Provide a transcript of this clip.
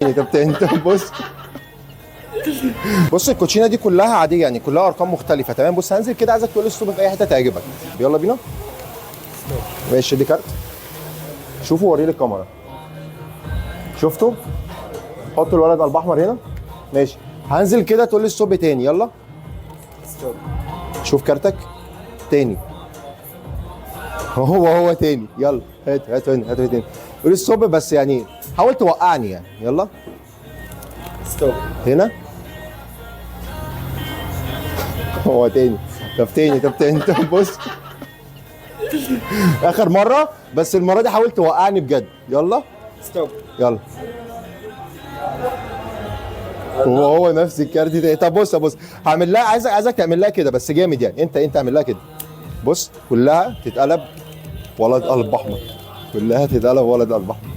طب انت بص. بص الكوتشينه دي كلها عاديه يعني، كلها ارقام مختلفه تمام. بص هنزل كده، عايزك تقول لي الصوبه في اي حته تعجبك. يلا بينا. ماشي دي كارت. شوفوا وريه للكاميرا. شفتوا؟ حطوا الولد قلب احمر هنا. ماشي. هنزل كده تقول لي الصوب تاني. يلا. شوف كارتك تاني. هو تاني. يلا هات هنا، هات تاني. قول الصوب بس يعني حاول توقعني يعني. يلا. ستوب. هنا. هو تاني. طب تاني طب بص. اخر مره، بس المره دي حاول توقعني بجد. يلا. ستوب. يلا. وهو نفس الكارت ده. طب بص هعمل لها، عايزك تعمل لها كده بس جامد يعني. انت اعمل لها كده. بص كلها تتقلب ولد قلب احمر. كلها تتقلب ولد قلب احمر.